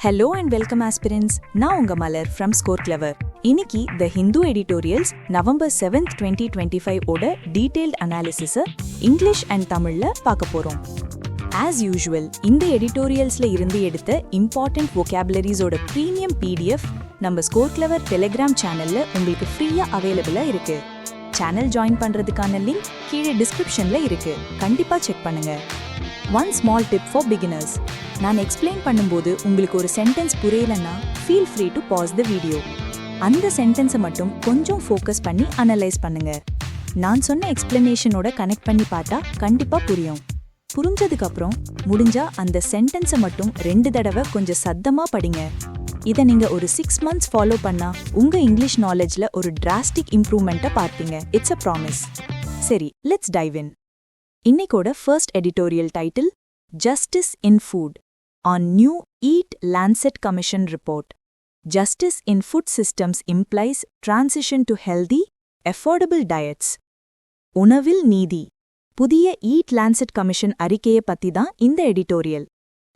Hello and welcome aspirants. நான் உங்க மலர் from Score Clever. இன்னைக்கு The Hindu Editorials November 7th 2025 ஓட detailed analysis English and தமிழ்ல பார்க்க போறோம். As usual, இந்த editorialsல இருந்து எடுத்த important vocabularies ஓட premium PDF நம்ம Score Clever Telegram channelல உங்களுக்கு ஃப்ரீயா அவேலபிளா இருக்கு. சேனல் ஜாயின் பண்றதுக்கான லிங்க் கீழே டிஸ்கிரிப்ஷன்ல இருக்கு. கண்டிப்பா செக் பண்ணுங்க. One small tip for beginners. நான் எக்ஸ்பிளைன் பண்ணும்போது உங்களுக்கு ஒரு சென்டென்ஸ் புரியலன்னா feel free to pause the video. அந்த சென்டென்ஸை மட்டும் கொஞ்சம் ஃபோக்கஸ் பண்ணி அனலைஸ் பண்ணுங்க. நான் சொன்ன எக்ஸ்பிளனேஷனோட கனெக்ட் பண்ணி பார்த்தா கண்டிப்பா புரியும். புரிஞ்சதுக்கு அப்புறம் முடிஞ்சா அந்த சென்டென்ஸை மட்டும் 2 தடவை கொஞ்சம் சத்தமா படிங்க. இதை நீங்க ஒரு 6 months ஃபாலோ பண்ணா உங்க இங்கிலீஷ் நாலேஜ்ல ஒரு டிராஸ்டிக் இம்ப்ரூவ்மெண்ட்டை பார்ப்பீங்க. It's a promise. சரி, லெட்ஸ் டைவ் இன். இன்னைக்கோட first editorial title Justice in Food on New Eat Lancet Commission Report. Justice in Food Systems implies transition to healthy, affordable diets. உணவில் நீதி. புதிய ஈட் லான்செட் கமிஷன் அறிக்கையை பத்தி தான் இந்த editorial.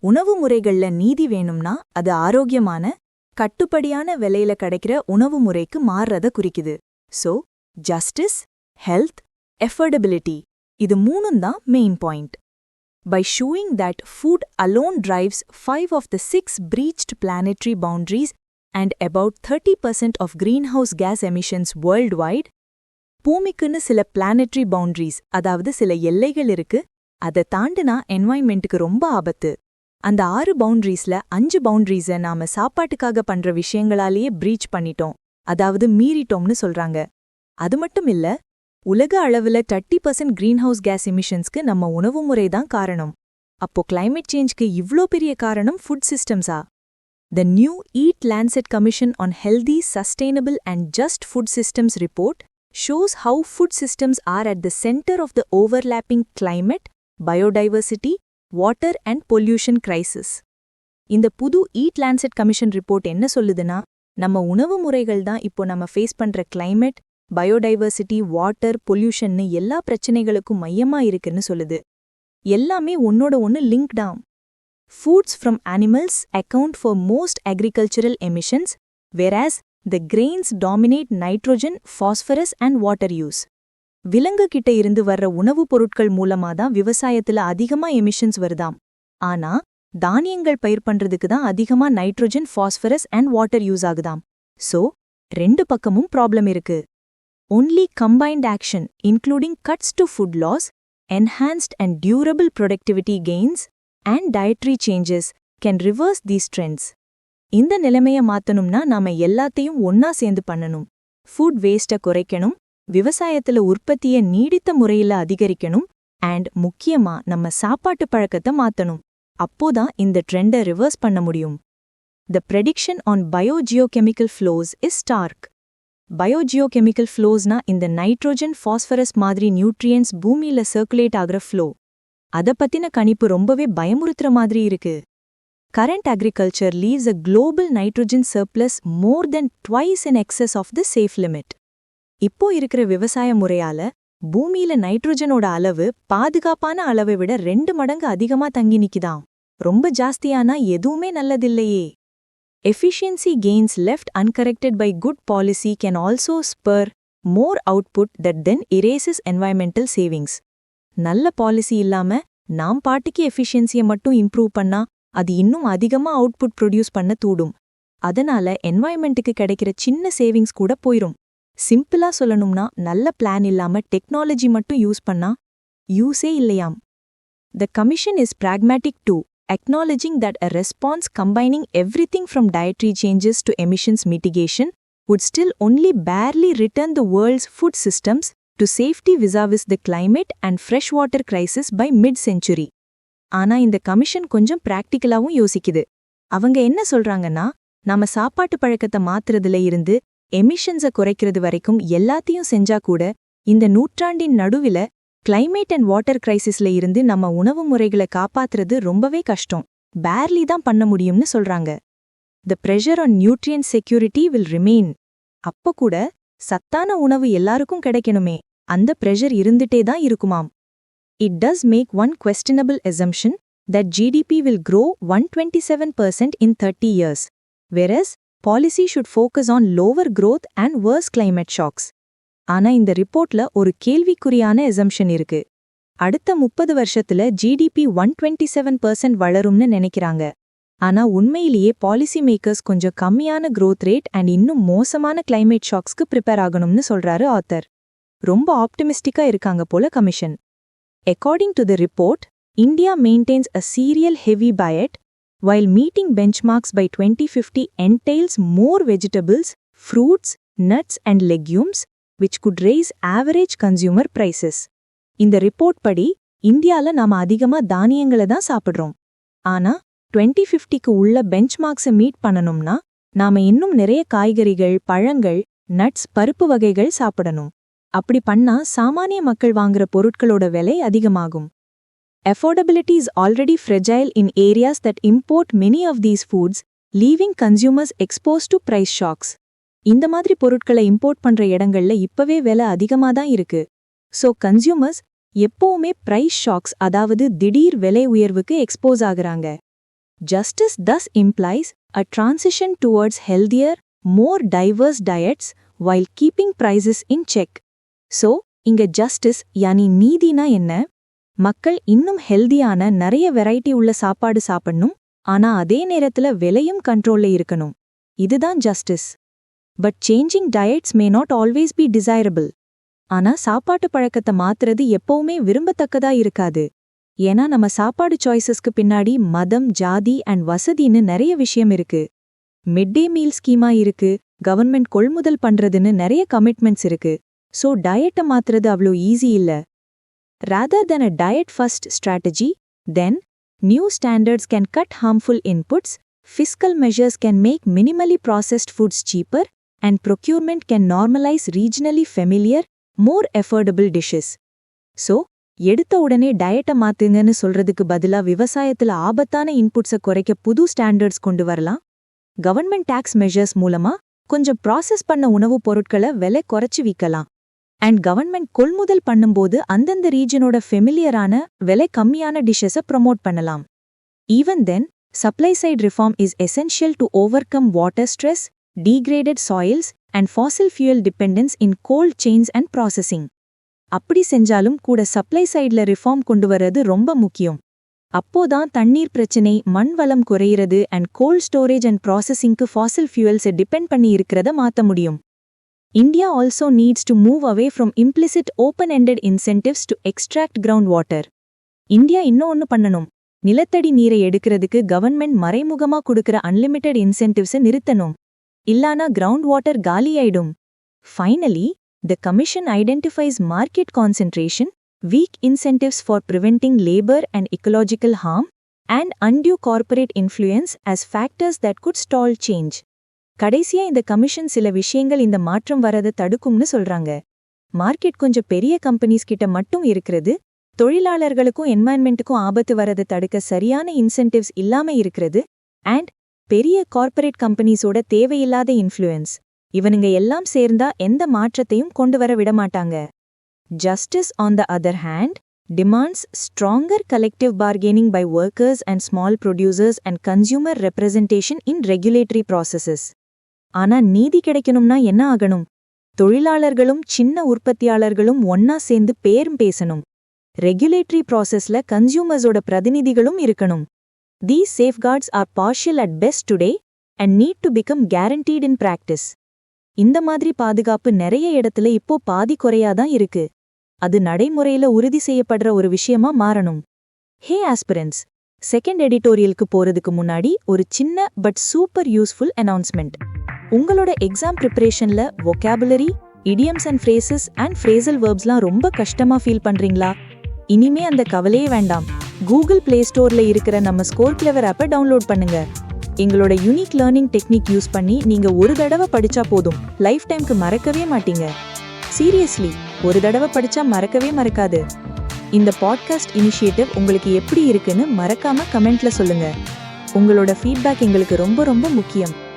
உணவு முறைகள்ல நீதி வேணும்னா அது ஆரோக்கியமான, கட்டுப்படியான விலையில கிடைக்கிற உணவு முறைக்கு மாறுறத குறிக்குது. So, justice, health, affordability. இது மூணும் தான் main point. By showing that food alone drives 5 of the 6 breached planetary boundaries and about 30% of greenhouse gas emissions worldwide, பூமிக்குன்னு சில planetary boundaries, அதாவது சில எல்லைகள் இருக்கு, அதை தாண்டினா என்வாய்மெண்ட்டுக்கு ரொம்ப ஆபத்து. அந்த 6 பவுண்டரிஸ்ல 5 பவுண்டரிஸை நாம சாப்பாட்டுக்காக பண்ற விஷயங்களாலேயே பிரீச் பண்ணிட்டோம், அதாவது மீறிட்டோம்னு சொல்றாங்க. அது மட்டும் இல்ல, உலக அளவுல 30% கிரீன்ஹவுஸ் கேஸ் எமிஷன்ஸ்க்கு நம்ம உணவு முறை தான் காரணம். அப்போ கிளைமேட் சேஞ்ச்க்கு இவ்ளோ பெரிய காரணம் food சிஸ்டம்ஸா? The new Eat Lancet Commission on Healthy, Sustainable and Just Food Systems report shows how food systems are at the center of the overlapping climate, biodiversity, water and pollution crisis. இந்த புது eat Lancet commission report என்ன சொல்லுதுன்னா, நம்ம உணவு முறைகள் தான் இப்போ நம்ம ஃபேஸ் பண்ற கிளைமேட், பயோடைவர்சிட்டி, வாட்டர், பொல்யூஷன்னு எல்லா பிரச்சனைகளுக்கும் மையமா இருக்குன்னு சொல்லுது. எல்லாமே ஒன்னோட ஒன்னு லிங்க்டாம். Foods from animals account for most agricultural emissions, whereas the grains dominate nitrogen, phosphorus and water use. விலங்கு கிட்ட இருந்து வர்ற உணவுப் பொருட்கள் மூலமா தான் விவசாயத்துல அதிகமா எமிஷன்ஸ் வருதாம். ஆனா தானியங்கள் பயிர் பண்றதுக்கு தான் அதிகமா nitrogen, phosphorus and water use ஆகுதாம். சோ 2 பக்கமும் ப்ராப்ளம் இருக்கு. Only combined action, including cuts to food loss, enhanced and durable productivity gains, and dietary changes, can reverse these trends. இந்த நிலைமைய மாத்தணும்னா நாம எல்லாத்தையும் ஒன்னா சேர்ந்து பண்ணணும். ஃபுட் வேஸ்ட்டை குறைக்கணும், விவசாயத்துல உற்பத்தியை நீடித்த முறையில அதிகரிக்கணும், அண்ட் முக்கியமா நம்ம சாப்பாட்டு பழக்கத்தை மாத்தணும். அப்போதான் இந்த ட்ரெண்டை ரிவர்ஸ் பண்ண முடியும். The prediction on biogeochemical flows is stark. Biogeochemical ஃப்ளோஸ்னா இந்த நைட்ரோஜன், பாஸ்பரஸ் மாதிரி நியூட்ரியன்ஸ் பூமியில சர்க்குலேட் ஆகிற ஃப்ளோ. அதை பத்தின கணிப்பு ரொம்பவே பயமுறுத்துற மாதிரி இருக்கு. Current agriculture leaves a global nitrogen surplus more than twice in excess of the safe limit. இப்போ இருக்கிற விவசாய முறையால பூமியில நைட்ரோஜனோட அளவு பாதுகாப்பான அளவை விட 2 மடங்கு அதிகமா தங்கி நிக்குதாம். ரொம்ப ஜாஸ்தியானா எதுவுமே நல்லதில்லையே. Efficiency gains left uncorrected by good policy can also spur more output that then erases environmental savings. நல்ல பாலிசி இல்லாம நாம் பாட்டுக்கு எஃபிஷியன்சியை மட்டும் இம்ப்ரூவ் பண்ணா அது இன்னும் அதிகமா அவுட்புட் ப்ரொடியூஸ் பண்ண தூண்டும். அதனால என்வாயர்மெண்ட்டுக்கு கிடைக்கிற சின்ன சேவிங்ஸ் கூட போயிரும். சிம்பிளா சொல்லணும்னா, நல்ல பிளான் இல்லாம டெக்னாலஜி மட்டும் யூஸ் பண்ணா யூஸே இல்லையாம். The commission is pragmatic too, acknowledging that a response combining everything from dietary changes to emissions mitigation would still only barely return the world's food systems to safety vis-a-vis the climate and freshwater crisis by mid-century. ஆனா இந்த commission கொஞ்சம் பிராக்டிக்கலாவும் யோசிக்குது. அவங்க என்ன சொல்றாங்கன்னா, நாம சாப்பாட்டு பழக்கத்தை மாத்துறதுல இருந்து எமிஷன்ஸை குறைக்கிறது வரைக்கும் எல்லாத்தையும் செஞ்சா கூட இந்த நூற்றாண்டின் நடுவில கிளைமேட் அண்ட் வாட்டர் கிரைசிஸ்ல இருந்து நம்ம உணவு முறைகளை காப்பாத்துறது ரொம்பவே கஷ்டம், பேர்லி தான் பண்ண முடியும்னு சொல்றாங்க. The pressure on nutrient security will remain. அப்போ கூட சத்தான உணவு எல்லாருக்கும் கிடைக்கணுமே, அந்த பிரஷர் இருந்துட்டே தான் இருக்குமாம். It does make one questionable assumption that GDP will grow 127% in 30 years, whereas policy should focus on lower growth and worse climate shocks. ஆனா இந்த ரிப்போர்ட்ல ஒரு கேள்விக்குறியான assumption இருக்கு. அடுத்த 30 வருஷத்துல GDP 127% வளரும்னு நினைக்கிறாங்க. ஆனா உண்மையிலேயே பாலிசி மேக்கர்ஸ் கொஞ்சம் கம்மியான growth rate and இன்னும் மோசமான climate shocksக்கு ப்ரிப்பேர் ஆகணும்னு சொல்றாரு ஆத்தர். ரொம்ப ஆப்டிமிஸ்டிக்கா இருக்காங்க போல commission. According to the report, India maintains a cereal heavy diet, while meeting benchmarks by 2050 entails more vegetables, fruits, nuts and legumes, which could raise average consumer prices. இந்த report படி இந்தியால நாம அதிகமா தானியங்களை தான் சாப்பிடுறோம். ஆனா 2050க்கு உள்ள பெஞ்ச்மார்க்ஸை மீட் பண்ணணும்னா நாம இன்னும் நிறைய காய்கறிகள், பழங்கள், நட்ஸ், பருப்பு வகைகள் சாப்பிடணும். அப்படி பண்ணா சாமானிய மக்கள் வாங்குற பொருட்களோட விலை அதிகமாகும். Affordability is already fragile in areas that import many of these foods, leaving consumers exposed to price shocks. இந்த மாதிரி பொருட்களை இம்போர்ட் பண்ற இடங்கள்ல இப்பவே விலை அதிகமா தான் இருக்கு. So consumers எப்பவுமே price shocks, அதாவது திடீர் விலை உயர்வுக்கு எக்ஸ்போஸ் ஆகுறாங்க. Justice thus implies a transition towards healthier, more diverse diets while keeping prices in check. So இங்க justice யானி நீதினா என்ன? மக்கள் இன்னும் ஹெல்தியான நிறைய வெரைட்டி உள்ள சாப்பாடு சாப்பிடணும், ஆனா அதே நேரத்துல விலையும் கண்ட்ரோல்ல இருக்கணும். இதுதான் justice. But changing diets may not always be desirable. ஆனா சாப்பாட்டு பழக்கத்தை மாத்துறது எப்பவுமே விரும்பத்தக்கதா இருக்காது. ஏன்னா நம்ம சாப்பாடு சாய்ஸஸ்க்கு பின்னாடி மதம், ஜாதி அண்ட் வசதின்னு நிறைய விஷயம் இருக்கு. மிட் டே மீல் ஸ்கீமா இருக்கு, கவர்மெண்ட் கொள்முதல் பண்றதுன்னு நிறைய கமிட்மெண்ட்ஸ் இருக்கு. சோ டயட்டை மாத்துறது அவ்வளோ ஈஸி இல்ல. Rather than a diet-first strategy, then, new standards can cut harmful inputs, fiscal measures can make minimally processed foods cheaper, and procurement can normalize regionally familiar, more affordable dishes. So, எடுத்த உடனே டயட்டை மாத்துங்கன்னு சொல்றதுக்கு பதிலா விவசாயத்துல ஆபத்தான இன்புட்ஸை குறைக்க புது ஸ்டாண்டர்ட்ஸ் கொண்டு வரலாம். கவர்மெண்ட் டாக்ஸ் மெஷர்ஸ் மூலமா கொஞ்சம் ப்ராசஸ் பண்ண உணவுப் பொருட்களை விலை குறைச்சு விற்கலாம். அண்ட் கவர்மெண்ட் கொள்முதல் பண்ணும்போது அந்தந்த ரீஜனோட ஃபெமிலியரான விலை கம்மியான டிஷ்ஷஸை ப்ரமோட் பண்ணலாம். Even then, supply side reform is essential to overcome water stress, degraded soils and fossil fuel dependence in cold chains and processing. அப்படி செஞ்சாலும் கூட சப்ளை சைட்ல ரிஃபார்ம் கொண்டு வர்றது ரொம்ப முக்கியம். அப்போதான் தண்ணீர் பிரச்சினை, மண் வளம் குறையிறது அண்ட் கோல்ட் ஸ்டோரேஜ் அண்ட் ப்ராசஸிங்க்கு ஃபாசில் ஃபியூயல்ஸை டிபெண்ட் பண்ணி இருக்கிறத மாற்ற முடியும். India also needs to move away from implicit open-ended incentives to extract groundwater. India இன்னொன்னு பண்ணணும். நிலத்தடி நீரை எடுக்கிறதுக்கு கவர்மெண்ட் மறைமுகமா கொடுக்கிற அன்லிமிட்டெட் இன்சென்டிவ்ஸை நிறுத்தணும். இல்லானா கிரவுண்ட் வாட்டர் காலியாயிடும். Finally, the Commission identifies market concentration, weak incentives for preventing labor and ecological harm, and undue corporate influence as factors that could stall change. கடைசியா இந்த கமிஷன் சில விஷயங்கள் இந்த மாற்றம் வரதை தடுக்கும்னு சொல்றாங்க. மார்க்கெட் கொஞ்சம் பெரிய கம்பெனிஸ் கிட்ட மட்டும் இருக்கிறது, தொழிலாளர்களுக்கும் என்வாயன்மெண்ட்டுக்கும் ஆபத்து வரதை தடுக்க சரியான இன்சென்டிவ்ஸ் இல்லாம இருக்கிறது, அண்ட் பெரிய கார்ப்பரேட் கம்பெனிஸோட தேவையில்லாத இன்ஃப்ளூயன்ஸ், இவனுங்க எல்லாம் சேர்ந்தா எந்த மாற்றத்தையும் கொண்டு வர விடமாட்டாங்க. Justice, on the other hand, demands stronger collective bargaining by workers and small producers and consumer representation in regulatory processes. ஆனா நீதி கிடைக்கணும்னா என்ன ஆகணும்? தொழிலாளர்களும் சின்ன உற்பத்தியாளர்களும் ஒன்னா சேர்ந்து பேரும் பேசணும். ரெகுலேட்டரி ப்ராசஸ்ல கன்சியூமர்ஸோட பிரதிநிதிகளும் இருக்கணும். These safeguards are partial at best today and need to become guaranteed in practice. இந்த மாதிரி பாதுகாப்பு நிறைய இடத்துல இப்போ பாதி குறையாதான் இருக்கு. அது நடைமுறையில உறுதி செய்யப்படுற ஒரு விஷயமா மாறணும். ஹே ஆஸ்பிரன்ஸ், செகண்ட் எடிட்டோரியலுக்கு போறதுக்கு முன்னாடி ஒரு சின்ன பட் சூப்பர் யூஸ்ஃபுல் அனௌன்ஸ்மெண்ட். உங்களோட எக்ஸாம் ப்ரிப்பரேஷன்ல vocabulary, idioms and phrases and phrasal verbsலாம் ரொம்ப கஷ்டமா ஃபீல் பண்றீங்களா? இனிமே அந்த கவலையே வேண்டாம். கூகுள் பிளே ஸ்டோர்ல இருக்கிற நம்ம ஸ்கோர் கிளவர் ஆப்பை டவுன்லோட் பண்ணுங்க. எங்களோட யூனிக் லேர்னிங் டெக்னிக் யூஸ் பண்ணி நீங்க ஒரு தடவை படிச்சா போதும், லைஃப் டைம்க்கு மறக்கவே மாட்டீங்க. சீரியஸ்லி, ஒரு தடவை படிச்சா மறக்கவே மறக்காது. இந்த பாட்காஸ்ட் இனிஷியேட்டிவ் உங்களுக்கு எப்படி இருக்குன்னு மறக்காம கமெண்ட்ல சொல்லுங்க. உங்களோட ஃபீட்பேக் எங்களுக்கு ரொம்ப ரொம்ப முக்கியம்.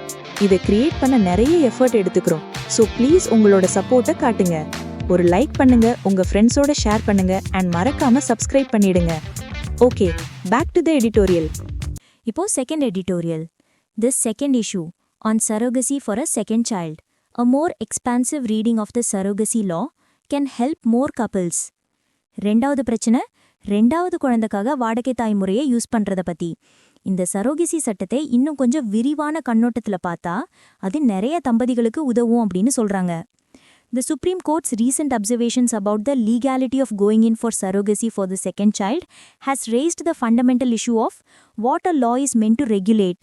இதை கிரியேட் பண்ண நிறைய எஃபர்ட் எடுத்துக்கிறோம். ஸோ ப்ளீஸ் உங்களோட சப்போர்ட்டை காட்டுங்க. ஒரு லைக் பண்ணுங்க, உங்க ஃப்ரெண்ட்ஸோட ஷேர் பண்ணுங்க, அண்ட் மறக்காம சப்ஸ்கிரைப் பண்ணிடுங்க. Okay, back to the editorial. இப்போ second editorial. This second issue on surrogacy for a second child. A more expansive reading of the surrogacy law can help more couples. ரெண்டாவது பிரச்சனை, ரெண்டாவது குழந்தைக்காக வாடகை தாய் முறையை யூஸ் பண்றத பத்தி. இந்த சரோகசி சட்டத்தை இன்னும் கொஞ்சம் விரிவான கண்ணோட்டத்துல பார்த்தா அது நிறைய தம்பதிகளுக்கு உதவும் அப்படின்னு சொல்றாங்க. The Supreme Court's recent observations about the legality of going in for surrogacy for the second child has raised the fundamental issue of what a law is meant to regulate.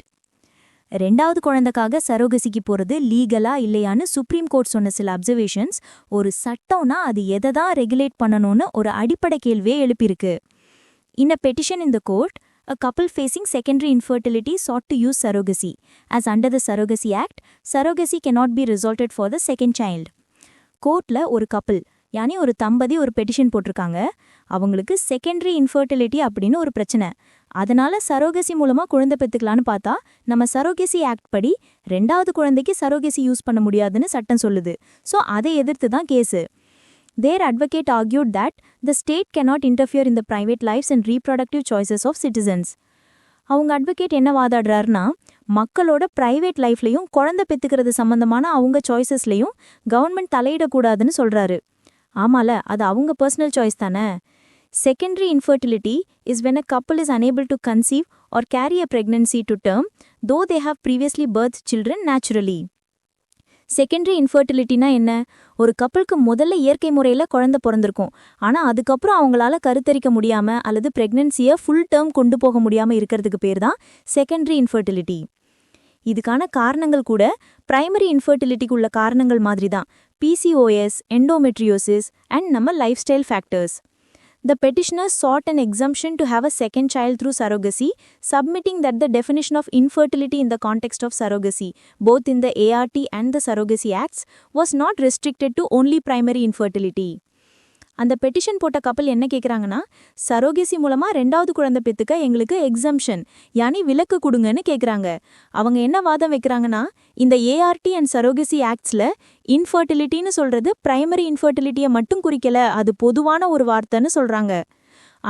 ரெண்டாவது குழந்தைக்காக சரோகசிக்கு போறது லீகலா இல்லையான்னு சுப்ரீம் கோர்ட் சொன்ன சில observations ஒரு சட்டம்னா அது எதை தான் ரெகுலேட் பண்ணணும்னு ஒரு அடிப்படை கேள்வியே எழுப்பியிருக்கு. In a petition in the court, a couple facing secondary infertility sought to use surrogacy. As under the Surrogacy Act, surrogacy cannot be resorted for the second child. கோர்ட்ல ஒரு கப்பிள் யானி ஒரு தம்பதி ஒரு பெட்டிஷன் போட்டிருக்காங்க. அவங்களுக்கு செகண்டரி இன்ஃபர்டிலிட்டி அப்படின்னு ஒரு பிரச்சனை. அதனால சரோகசி மூலமா குழந்தை பெத்துக்கலான்னு பார்த்தா நம்ம சரோகசி ஆக்ட் படி ரெண்டாவது குழந்தைக்கு சரோகசி யூஸ் பண்ண முடியாதுன்னு சட்டம் சொல்லுது. ஸோ அதை எதிர்த்து தான் case. Their advocate argued that the state cannot interfere in the private lives and reproductive choices of citizens. அவங்க அட்வொகேட் என்ன வாதாடுறாருன்னா மக்களோட பிரைவேட் லைஃப்லையும் குழந்தை பெத்துக்கிறது சம்பந்தமான அவங்க சாய்ஸஸ்லையும் கவர்மெண்ட் தலையிடக்கூடாதுன்னு சொல்றாரு. ஆமால, அது அவங்க பர்சனல் சாய்ஸ் தானே. Secondary infertility is when a couple is unable to conceive or carry a pregnancy to term, though they have previously birthed children naturally. Secondary இன்ஃபர்டிலிட்டினா என்ன? ஒரு கப்பலுக்கு முதல்ல இயற்கை முறையில் குழந்தை பிறந்திருக்கும். ஆனால் அதுக்கப்புறம் அவங்களால கருத்தரிக்க முடியாமல் அல்லது பிரெக்னன்சியை ஃபுல் டேர்ம் கொண்டு போக முடியாமல் இருக்கிறதுக்கு பேர் தான் செகண்டரி இன்ஃபர்டிலிட்டி. இதுக்கான காரணங்கள் கூட பிரைமரி இன்ஃபர்டிலிட்டிக்கு உள்ள காரணங்கள் மாதிரி தான். PCOS, எண்டோமெட்ரியோசிஸ் அண்ட் நம்ம life style factors. The petitioners sought an exemption to have a second child through surrogacy, submitting that the definition of infertility in the context of surrogacy, both in the ART and the Surrogacy Acts, was not restricted to only primary infertility. அந்த petition போட்ட கப்பல் என்ன கேட்குறாங்கன்னா, surrogacy மூலமா ரெண்டாவது குழந்தை பெத்துக்க எங்களுக்கு exemption யானி விலக்கு கொடுங்கன்னு கேட்குறாங்க. அவங்க என்ன வாதம் வைக்கிறாங்கன்னா, இந்த ART அண்ட் சரோகசி ஆக்ட்ஸில் இன்ஃபர்டிலிட்டின்னு சொல்றது பிரைமரி இன்ஃபர்டிலிட்டியை மட்டும் குறிக்கல, அது பொதுவான ஒரு வார்த்தைன்னு சொல்றாங்க.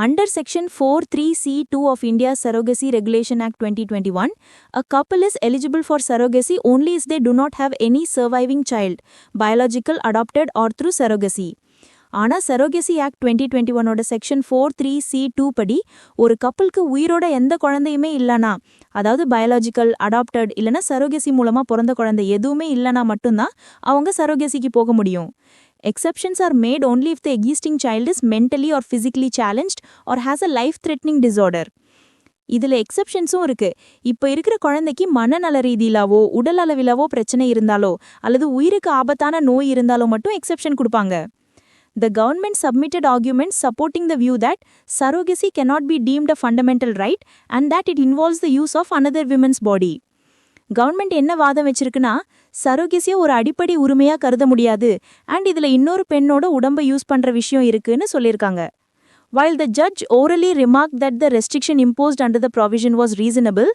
Under section 43C2 of India's Surrogacy Regulation Act 2021, a couple is eligible for surrogacy only if they do not have any surviving child, biological, adopted or through surrogacy. ஆனால் surrogacy act 2021 section 43C2 படி ஒரு கப்பலுக்கு உயிரோட எந்த குழந்தையுமே இல்லைனா, அதாவது biological, adapted இல்லைனா surrogacy மூலமாக பிறந்த குழந்தை எதுவுமே இல்லைனா மட்டும்தான் அவங்க சரோகசிக்கு போக முடியும். Exceptions are made only if the existing child is mentally or physically challenged or has a life-threatening disorder. இதில் எக்ஸப்ஷன்ஸும் இருக்கு. இப்போ இருக்கிற குழந்தைக்கு மனநல ரீதியிலாவோ உடல் அளவிலாவோ பிரச்சனை இருந்தாலோ அல்லது உயிருக்கு ஆபத்தான நோய் இருந்தாலோ மட்டும் எக்ஸப்ஷன் கொடுப்பாங்க. The government submitted arguments supporting the view that surrogacy cannot be deemed a fundamental right and that it involves the use of another woman's body. Government என்ன வாதம் வச்சிருக்குன்னா, சரோகசியை ஒரு அடிப்படை உரிமையா கருத முடியாது அண்ட் இதுல இன்னொரு பெண்ணோட உடம்பை யூஸ் பண்ற விஷயம் இருக்குன்னு சொல்லியிருக்காங்க. While the judge orally remarked that the restriction imposed under the provision was reasonable,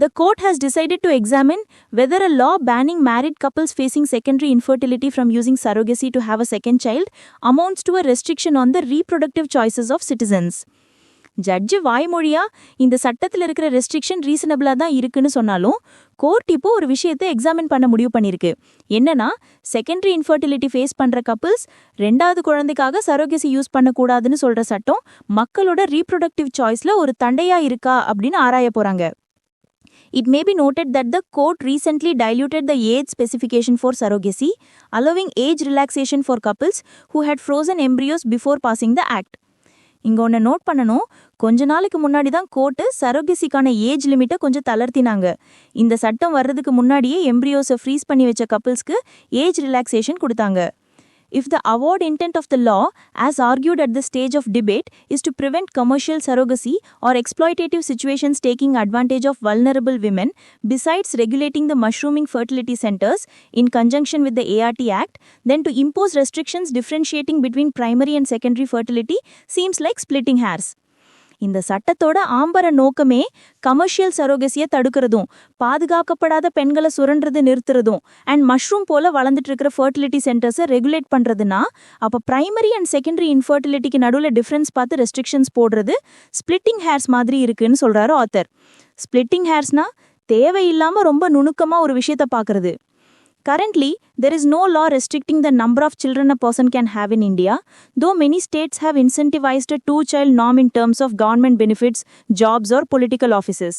the court has decided to examine whether a law banning married couples facing secondary infertility from using surrogacy to have a second child amounts to a restriction on the reproductive choices of citizens. Judge வாய்மொழியா இந்த சட்டத்தில் இருக்கிற restriction ரீசனபிளா தான் இருக்குன்னு சொன்னாலும் court இப்போ ஒரு விஷயத்தை எக்ஸாமின் பண்ண முடிவு பண்ணிருக்கு. என்னன்னா, செகண்டரி இன்ஃபர்டிலிட்டி ஃபேஸ் பண்ற கப்பிள்ஸ் ரெண்டாவது குழந்தைக்காக சரோகசி யூஸ் பண்ணக்கூடாதுன்னு சொல்ற சட்டம் மக்களோட ரீப்ரொடக்டிவ் சாய்ஸ்ல ஒரு தண்டையா இருக்கா அப்படின்னு ஆராய போறாங்க. It may be noted that the court recently diluted the age specification for surrogacy, allowing age relaxation for couples who had frozen embryos before passing the act. இங்க ஒன்று நோட் பண்ணணும், கொஞ்ச நாளுக்கு முன்னாடி தான் கோர்ட்டு சரோகசிக்கான ஏஜ் லிமிட்டை கொஞ்சம் தளர்த்தினாங்க. இந்த சட்டம் வர்றதுக்கு முன்னாடியே எம்ப்ரியோஸை ஃப்ரீஸ் பண்ணி வச்ச கப்பிள்ஸ்க்கு ஏஜ் ரிலாக்ஸேஷன் கொடுத்தாங்க. If the avowed intent of the law, as argued at the stage of debate, is to prevent commercial surrogacy or exploitative situations taking advantage of vulnerable women, besides regulating the mushrooming fertility centers in conjunction with the ART Act, then to impose restrictions differentiating between primary and secondary fertility seems like splitting hairs. இந்த சட்டத்தோட ஆம்பர நோக்கமே commercial சரோகசியை தடுக்கிறதும் பாதுகாக்கப்படாத பெண்களை சுரண்டுறது நிறுத்துறதும் and mushroom போல வளர்ந்துட்டு இருக்கிற fertility சென்டர்ஸை regulate பண்றதுன்னா அப்ப primary and secondary இன்ஃபர்டிலிட்டிக்கு நடுவில் difference பார்த்து ரெஸ்ட்ரிக்ஷன்ஸ் போடுறது ஸ்பிளிட்டிங் ஹேர்ஸ் மாதிரி இருக்குன்னு சொல்றாரு ஆத்தர். ஸ்பிளிட்டிங் ஹேர்ஸ்னா தேவையில்லாம ரொம்ப நுணுக்கமா ஒரு விஷயத்த பாக்குறது. Currently, there is no law restricting the number of children a person can have in India, though many states have incentivized a two-child norm in terms of government benefits, jobs or political offices.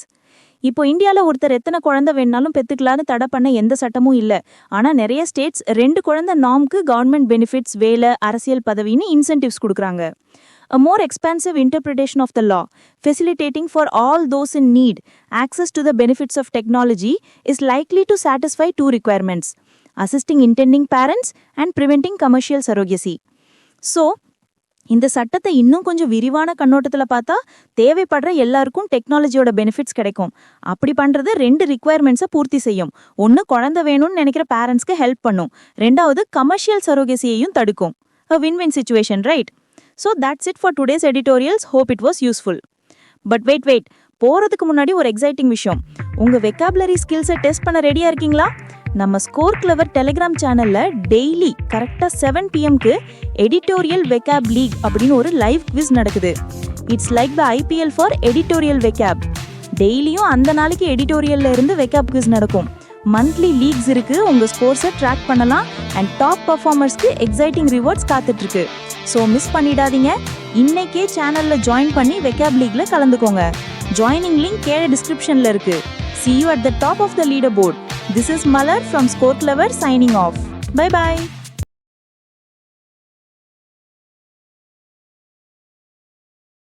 இப்போ இந்தியால ஒருத்தர் எத்தனை குழந்தை வேணாலும் பெத்துக்கலான்னு தடை பண்ண எந்த சட்டமும் இல்ல. ஆனா நிறைய ஸ்டேட்ஸ் 2 குழந்தை நார்ம்க்கு கவர்மெண்ட் பெனிஃபிட்ஸ், வேலை, அரசியல் பதவின்னு இன்சென்டிவ்ஸ் கொடுக்குறாங்க. A more expansive interpretation of the law, facilitating for all those in need access to the benefits of technology, is likely to satisfy 2 requirements: assisting intending parents and preventing commercial surrogacy. So, இந்த சட்டத்தை இன்னும் கொஞ்சம் விரிவான கண்ணோட்டத்தில் பார்த்தா தேவைப்படுற எல்லாருக்கும் டெக்னாலஜியோட benefits கிடைக்கும். அப்படி பண்றது 2 ரிக்வயர்மெண்ட்ஸை பூர்த்தி செய்யும். ஒன்று, குழந்தை வேணும்னு நினைக்கிற பேரண்ட்ஸ்க்கு ஹெல்ப் பண்ணும். 2வது, கமர்ஷியல் சரோகசியையும் தடுக்கும். A win-win situation, right? So that's it for today's editorials. Hope it was useful. But wait. போறதுக்கு முன்னாடி ஒரு எக்ஸைட்டிங் விஷயம். உங்க வெக்காபுலரி ஸ்கில்ஸை டெஸ்ட் பண்ண ரெடியா இருக்கீங்களா? நம்ம ஸ்கோர் கிளவர் டெலிகிராம் சேனல்ல டெய்லி கரெக்டா 7 PM எடிட்டோரியல் வெக்காப் லீக் அப்படின்னு ஒரு லைவ் குவிஸ் நடக்குது. It's like the IPL for editorial vocab. டெய்லியும் அந்த நாளைக்கு எடிட்டோரியல்ல இருந்து வெக்காப் குவிஸ் நடக்கும். மந்த்லி லீக்ஸ் இருக்கு. உங்க ஸ்கோர்ஸை ட்ராக் பண்ணலாம் அண்ட் டாப் பர்ஃபார்மர்ஸ்க்கு எக்ஸைட்டிங் ரிவார்ட்ஸ் காத்துட்டு இருக்கு. ஸோ மிஸ் பண்ணிடாதீங்க. இன்னைக்கே சேனல்ல ஜாயின் பண்ணி வெக்காப் லீக்ல கலந்துக்கோங்க. ஜாயினிங் லிங்க் கீழே டிஸ்கிரிப்ஷன்ல இருக்கு. See you at the top of the leaderboard. This is Malar from Score Clever signing off. Bye bye.